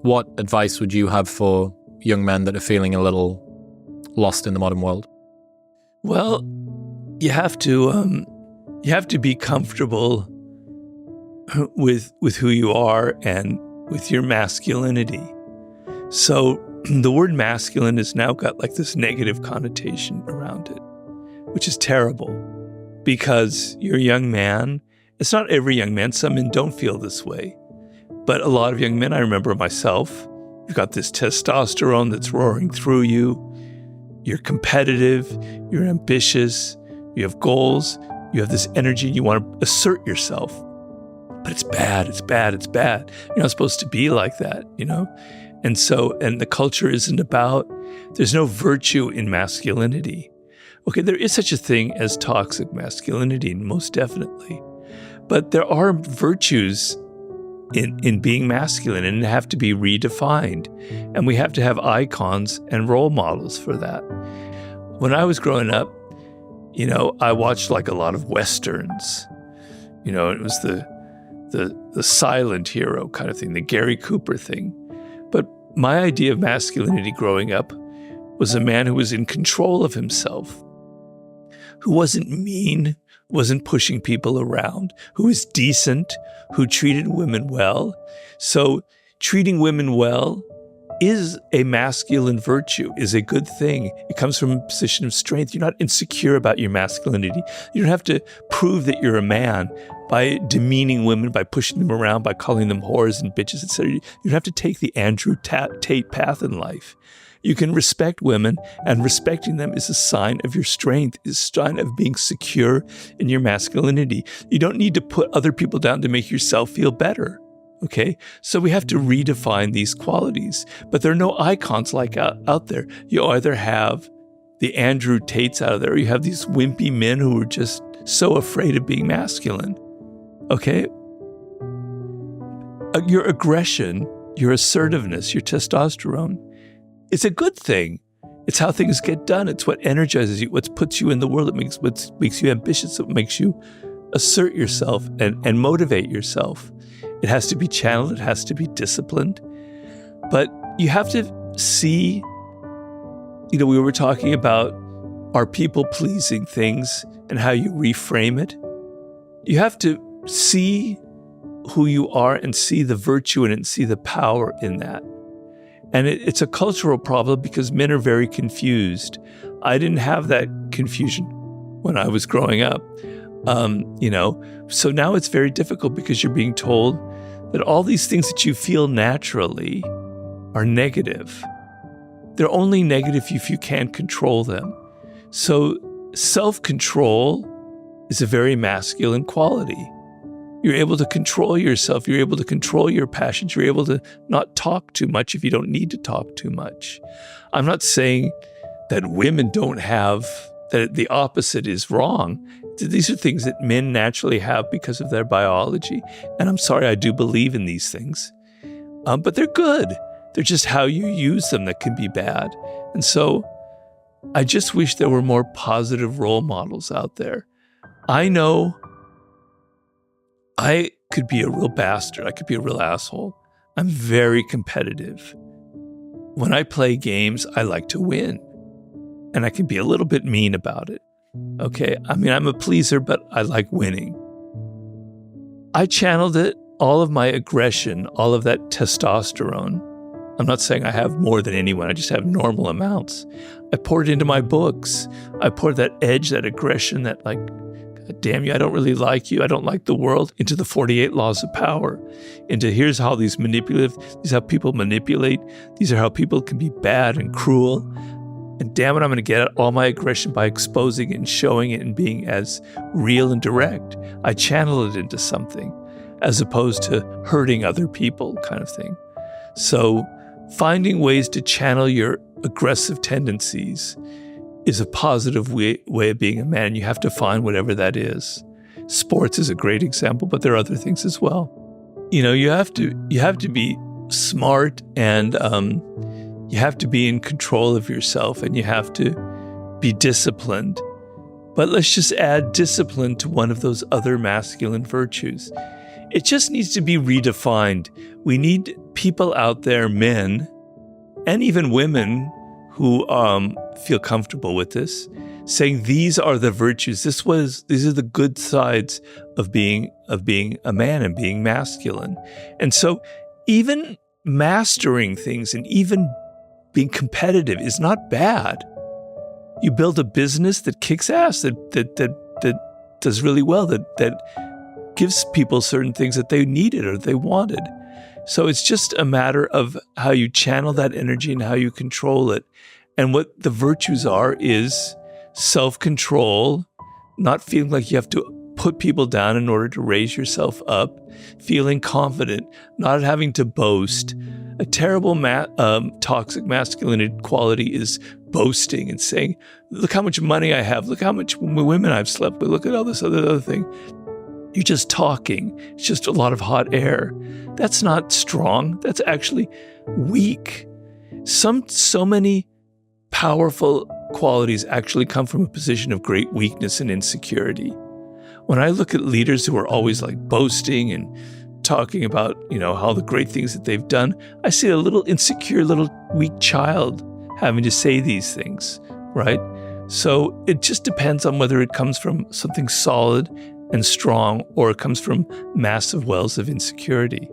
What advice would you have for young men that are feeling a little lost in the modern world? Well, you have to be comfortable with who you are and with your masculinity. So the word masculine has now got like this negative connotation around it, which is terrible because you're a young man. It's not every young man. Some men don't feel this way. But a lot of young men, I remember myself, you've got this testosterone that's roaring through you. You're competitive. You're ambitious. You have goals. You have this energy. You want to assert yourself. But it's bad. It's bad. It's bad. You're not supposed to be like that, you know? And the culture isn't about, there's no virtue in masculinity. Okay, there is such a thing as toxic masculinity, most definitely. But there are virtues in being masculine, and have to be redefined. And we have to have icons and role models for that. When I was growing up, you know, I watched like a lot of Westerns. You know, it was the silent hero kind of thing, the Gary Cooper thing. But my idea of masculinity growing up was a man who was in control of himself, who wasn't mean, wasn't pushing people around, who was decent, who treated women well. So treating women well is a masculine virtue, is a good thing. It comes from a position of strength. You're not insecure about your masculinity. You don't have to prove that you're a man by demeaning women, by pushing them around, by calling them whores and bitches, etc. You don't have to take the Andrew Tate path in life. You can respect women, and respecting them is a sign of your strength, is a sign of being secure in your masculinity. You don't need to put other people down to make yourself feel better, okay? So we have to redefine these qualities, but there are no icons like out there. You either have the Andrew Tates out of there, or you have these wimpy men who are just so afraid of being masculine, okay? Your aggression, your assertiveness, your testosterone, it's a good thing. It's how things get done. It's what energizes you, what puts you in the world. What makes you ambitious. What makes you assert yourself and motivate yourself. It has to be channeled. It has to be disciplined. But you have to see, you know, we were talking about our people-pleasing things and how you reframe it. You have to see who you are and see the virtue in it and see the power in that. And it's a cultural problem because men are very confused. I didn't have that confusion when I was growing up, you know. So now it's very difficult because you're being told that all these things that you feel naturally are negative. They're only negative if you can't control them. So self-control is a very masculine quality. You're able to control yourself. You're able to control your passions. You're able to not talk too much if you don't need to talk too much. I'm not saying that women don't have, that the opposite is wrong. These are things that men naturally have because of their biology. And I'm sorry, I do believe in these things. But they're good. They're just how you use them that can be bad. And so I just wish there were more positive role models out there. I know I could be a real bastard. I could be a real asshole. I'm very competitive. When I play games, I like to win. And I can be a little bit mean about it. Okay? I mean, I'm a pleaser, but I like winning. I channeled it, all of my aggression, all of that testosterone. I'm not saying I have more than anyone. I just have normal amounts. I poured it into my books. I poured that edge, that aggression, that like, damn you, I don't really like you, I don't like the world, into the 48 laws of power, into here's how these are how people manipulate, these are how people can be bad and cruel, and damn it, I'm going to get all my aggression by exposing it and showing it and being as real and direct. I channel it into something, as opposed to hurting other people kind of thing. So finding ways to channel your aggressive tendencies is a positive way of being a man. You have to find whatever that is. Sports is a great example, but there are other things as well. You know, you have to be smart, and you have to be in control of yourself, and you have to be disciplined. But let's just add discipline to one of those other masculine virtues. It just needs to be redefined. We need people out there, men and even women who feel comfortable with this, saying these are the virtues. These are the good sides of being a man and being masculine. And so even mastering things and even being competitive is not bad. You build a business that kicks ass, that does really well, that gives people certain things that they needed or they wanted. So it's just a matter of how you channel that energy and how you control it. And what the virtues are is self-control, not feeling like you have to put people down in order to raise yourself up, feeling confident, not having to boast. A terrible toxic masculinity quality is boasting and saying, look how much money I have, look how much women I've slept with, look at all this other thing. You're just talking. It's just a lot of hot air. That's not strong. That's actually weak. So many powerful qualities actually come from a position of great weakness and insecurity. When I look at leaders who are always like boasting and talking about, all the great things that they've done, I see a little insecure, little weak child having to say these things, right? So it just depends on whether it comes from something solid and strong or it comes from massive wells of insecurity.